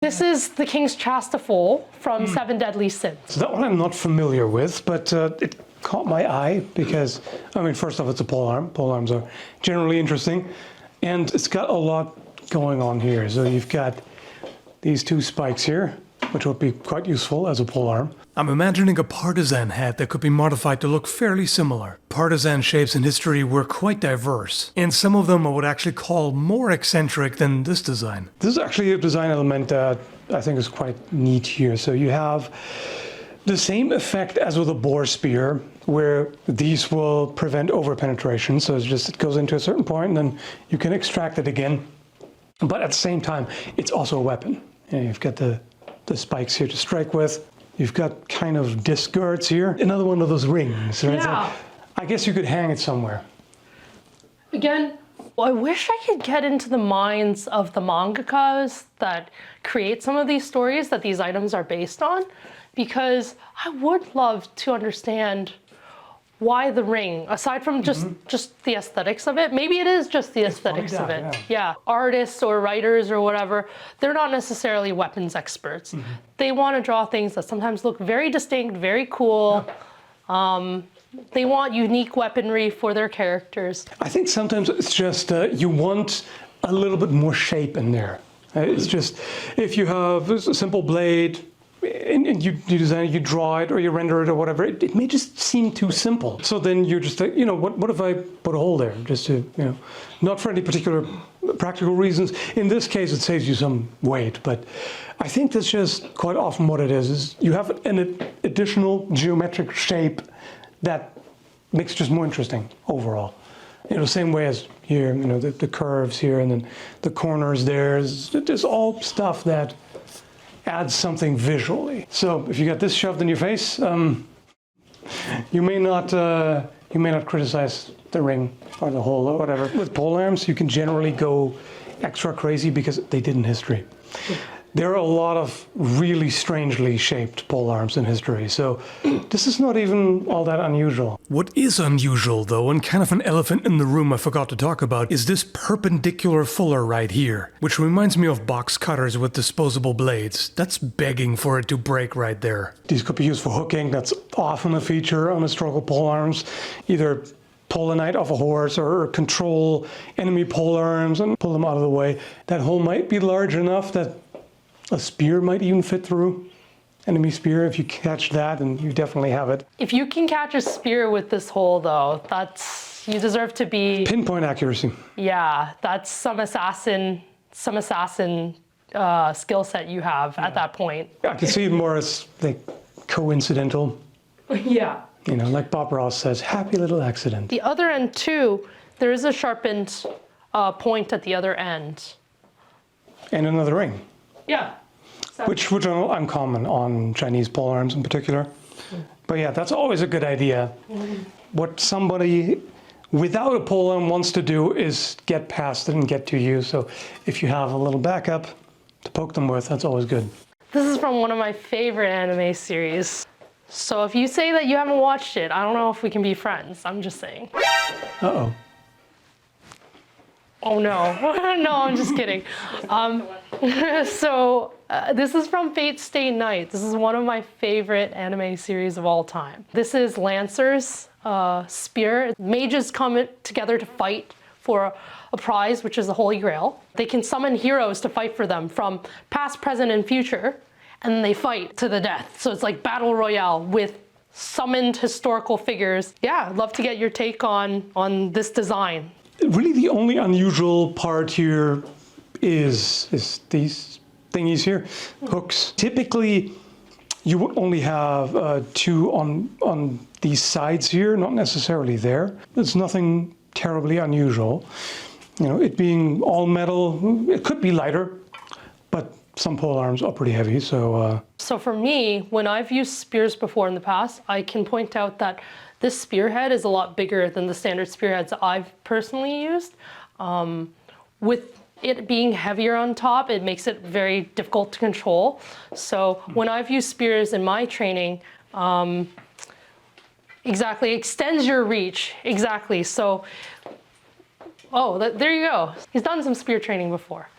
This is the King's Chastiefol from Seven Deadly Sins. So that one I'm not familiar with, but it caught my eye because, I mean, first off, it's a polearm. Polearms are generally interesting, and it's got a lot going on here. So you've got these two spikes here, which would be quite useful as a polearm. I'm imagining a partisan hat that could be modified to look fairly similar. Partisan shapes in history were quite diverse, and some of them I would actually call more eccentric than this design. This is actually a design element that I think is quite neat here. So you have the same effect as with a boar spear, where these will prevent over-penetration. So it's just, it goes into a certain point and then you can extract it again. But at the same time, it's also a weapon. And you've got the spikes here to strike with. You've got kind of disc guards here. Another one of those rings, right? Yeah. So I guess you could hang it somewhere. Again, I wish I could get into the minds of the mangakas that create some of these stories that these items are based on, because I would love to understand why the ring, aside from just the aesthetics of it. Maybe it is just the aesthetics of it. Yeah. Artists or writers or whatever, they're not necessarily weapons experts. They want to draw things that sometimes look very distinct, very cool. They want unique weaponry for their characters. I think sometimes it's just you want a little bit more shape in there. It's just, if you have a simple blade, and you design it, you draw it, or you render it, or whatever, it may just seem too simple. So then you're just like, you know, what if I put a hole there? Just to, you know, not for any particular practical reasons. In this case, it saves you some weight, but I think that's just quite often what it is you have an additional geometric shape that makes it just more interesting overall. You know, same way as here, you know, the curves here, and then the corners there. There's all stuff that adds something visually. So if you got this shoved in your face, you may not criticize the ring or the hole or whatever. With polearms, you can generally go extra crazy because they did in history. There are a lot of really strangely shaped polearms in history, so this is not even all that unusual. What is unusual, though, and kind of an elephant in the room I forgot to talk about, is this perpendicular fuller right here, which reminds me of box cutters with disposable blades. That's begging for it to break right there. These could be used for hooking. That's often a feature on historical polearms. Either pull a knight off a horse or control enemy polearms and pull them out of the way. That hole might be large enough that a spear might even fit through. Enemy spear, if you catch that, then you definitely have it. If you can catch a spear with this hole, though, you deserve to be... Pinpoint accuracy. Yeah, that's some assassin skill set you have at that point. I can see it more as like coincidental. Yeah. You know, like Bob Ross says, happy little accident. The other end too, there is a sharpened point at the other end. And another ring. Yeah. Which are uncommon on Chinese polearms in particular. But yeah, that's always a good idea. What somebody without a polearm wants to do is get past it and get to you. So if you have a little backup to poke them with, that's always good. This is from one of my favorite anime series. So if you say that you haven't watched it, I don't know if we can be friends. I'm just saying. Uh-oh. Oh no, no, I'm just kidding. This is from Fate Stay Night. This is one of my favorite anime series of all time. This is Lancer's spear. Mages come together to fight for a prize, which is the Holy Grail. They can summon heroes to fight for them from past, present, and future, and they fight to the death. So it's like battle royale with summoned historical figures. Yeah, I'd love to get your take on this design. Really, the only unusual part here is these thingies here, hooks. Typically, you would only have two on these sides here, not necessarily there. There's nothing terribly unusual. You know, it being all metal, it could be lighter, but some polearms are pretty heavy, so... So for me, when I've used spears before in the past, I can point out that this spearhead is a lot bigger than the standard spearheads I've personally used. With it being heavier on top, it makes it very difficult to control. So when I've used spears in my training, exactly, extends your reach, exactly. So, there you go. He's done some spear training before.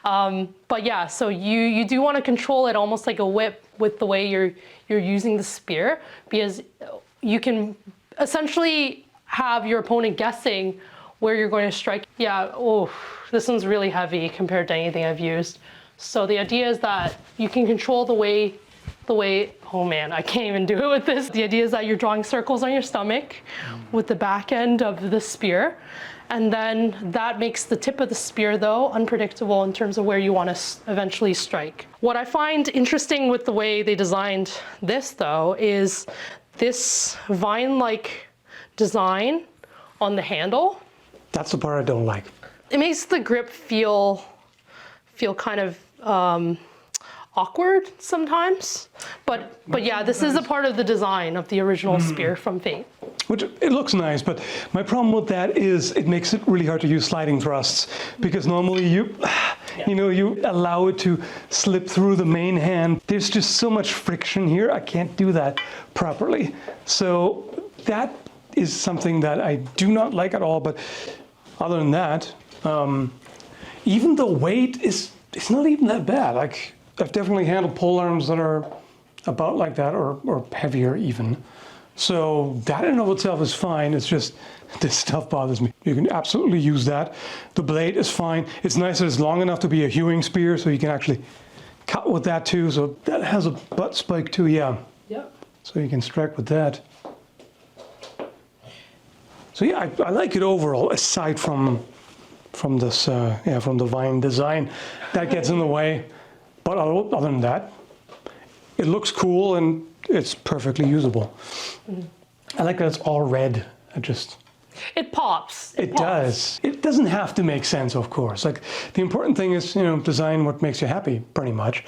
But yeah, so you do want to control it almost like a whip with the way you're using the spear, because you can essentially have your opponent guessing where you're going to strike. Yeah, oh, this one's really heavy compared to anything I've used. So the idea is that you can control the way, oh man, I can't even do it with this. The idea is that you're drawing circles on your stomach with the back end of the spear. And then that makes the tip of the spear, though, unpredictable in terms of where you want to eventually strike. What I find interesting with the way they designed this, though, is this vine-like design on the handle. That's the part I don't like. It makes the grip feel kind of awkward sometimes. But yeah, this is a part of the design of the original spear from Fate. Which, it looks nice, but my problem with that is it makes it really hard to use sliding thrusts, because normally you allow it to slip through the main hand. There's just so much friction here, I can't do that properly. So that is something that I do not like at all, but other than that, even the weight it's not even that bad. Like, I've definitely handled polearms that are about like that, or heavier even. So that in and of itself is fine. It's just this stuff bothers me. You can absolutely use that. The blade is fine. It's nice that it's long enough to be a hewing spear, so you can actually cut with that too. So that has a butt spike too, yeah. Yep. So you can strike with that. So yeah, I like it overall, aside from this, from the vine design. That gets in the way. But other than that, it looks cool and it's perfectly usable. I like that it's all red. It pops. It does. It doesn't have to make sense, of course. Like, the important thing is, design what makes you happy, pretty much.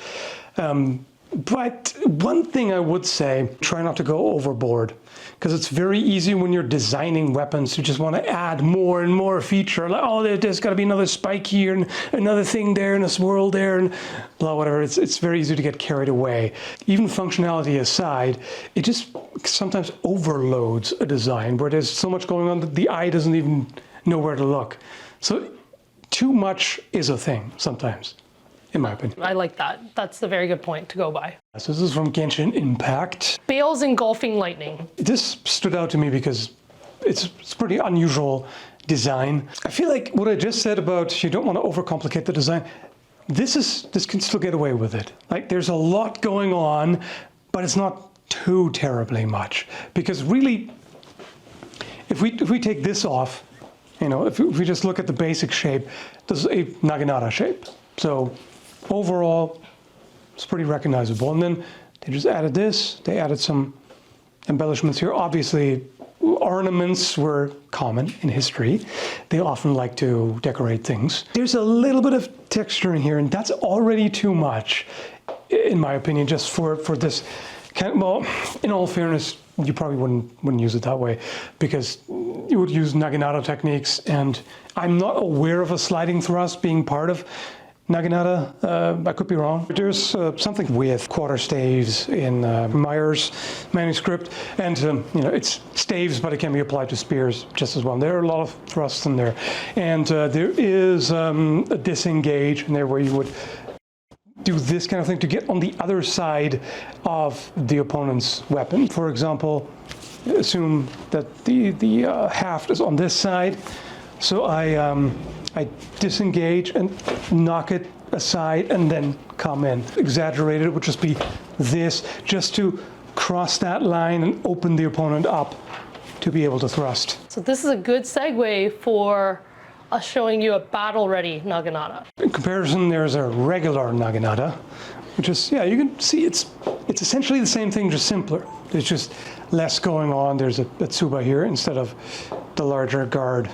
But one thing I would say, try not to go overboard, because it's very easy when you're designing weapons to just want to add more and more feature. Like, oh, there's got to be another spike here and another thing there and a swirl there and blah, whatever. It's very easy to get carried away. Even functionality aside, it just sometimes overloads a design where there's so much going on that the eye doesn't even know where to look. So too much is a thing sometimes, in my opinion. I like that. That's a very good point to go by. So this is from Genshin Impact. Baal's Engulfing Lightning. This stood out to me because it's pretty unusual design. I feel like what I just said about you don't want to overcomplicate the design, this can still get away with it. Like, there's a lot going on, but it's not too terribly much. Because really, if we take this off, if we just look at the basic shape, this is a naginata shape. So overall, it's pretty recognizable. And then they just added this. They added some embellishments here. Obviously, ornaments were common in history. They often like to decorate things. There's a little bit of texture in here, and that's already too much, in my opinion, just for this kind of, well, in all fairness, you probably wouldn't use it that way, because you would use naginata techniques, and I'm not aware of a sliding thrust being part of naginata. I could be wrong. There's something with quarter staves in Meyer's manuscript, and it's staves, but it can be applied to spears just as well. There are a lot of thrusts in there, and there is a disengage in there where you would do this kind of thing to get on the other side of the opponent's weapon. For example, assume that the haft is on this side, so I disengage and knock it aside and then come in. Exaggerated, it would just be this, just to cross that line and open the opponent up to be able to thrust. So this is a good segue for us showing you a battle-ready naginata. In comparison, there's a regular naginata, which is, you can see it's essentially the same thing, just simpler. There's just less going on. There's a tsuba here instead of the larger guard.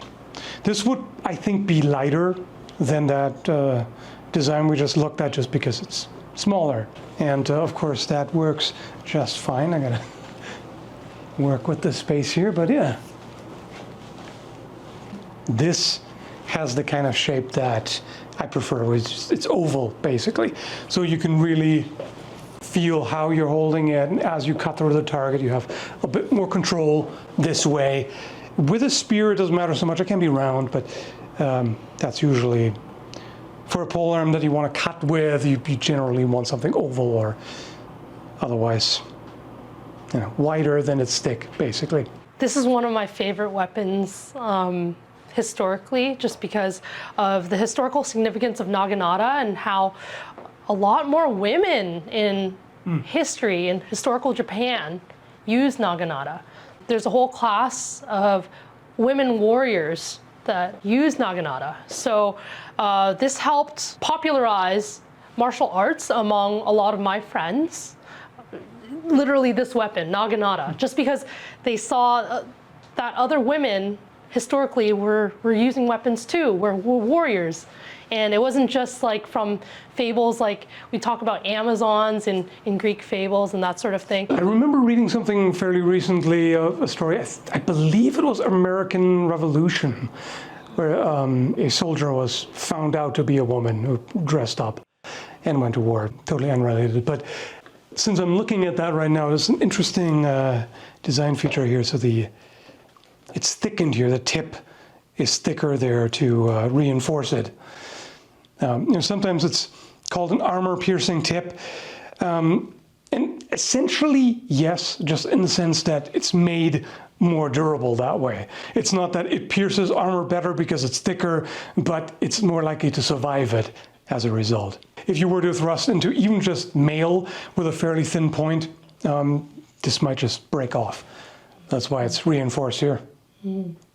This would, I think, be lighter than that design we just looked at, just because it's smaller. And of course, that works just fine. I gotta work with the space here, but yeah. This has the kind of shape that I prefer. It's oval, basically. So you can really feel how you're holding it, and as you cut through the target, you have a bit more control this way. With a spear, it doesn't matter so much. It can be round, but that's usually For a polearm that you want to cut with, you generally want something oval or otherwise, wider than its stick, basically. This is one of my favorite weapons historically, just because of the historical significance of naginata and how a lot more women in history, in historical Japan, use naginata. There's a whole class of women warriors that use naginata. So this helped popularize martial arts among a lot of my friends. Literally this weapon, naginata, just because they saw that other women historically were using weapons too, were warriors. And it wasn't just like from fables like we talk about Amazons in Greek fables and that sort of thing. I remember reading something fairly recently, a story, I believe it was American Revolution, where a soldier was found out to be a woman who dressed up and went to war. Totally unrelated. But since I'm looking at that right now, there's an interesting design feature here. So it's thickened here. The tip is thicker there to reinforce it. Sometimes it's called an armor-piercing tip. And essentially, yes, just in the sense that it's made more durable that way. It's not that it pierces armor better because it's thicker, but it's more likely to survive it as a result. If you were to thrust into even just mail with a fairly thin point, this might just break off. That's why it's reinforced here.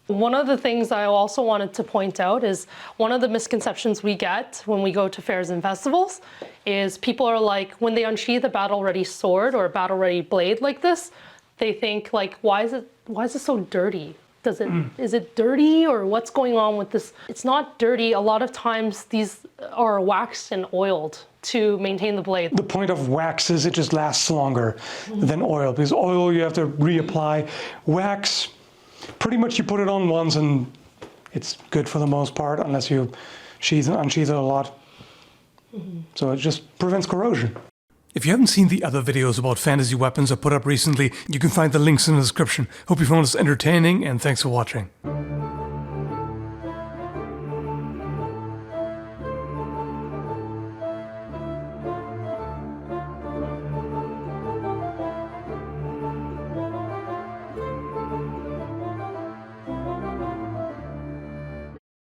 One of the things I also wanted to point out is one of the misconceptions we get when we go to fairs and festivals is people are like, when they unsheath a battle-ready sword or a battle-ready blade like this, they think like, why is it so dirty? Is it dirty or what's going on with this? It's not dirty. A lot of times these are waxed and oiled to maintain the blade. The point of wax is it just lasts longer than oil, because oil you have to reapply. Wax, pretty much you put it on once and it's good for the most part, unless you sheath and unsheath it a lot. So it just prevents corrosion. If you haven't seen the other videos about fantasy weapons I put up recently, you can find the links in the description. Hope you found this entertaining, and thanks for watching.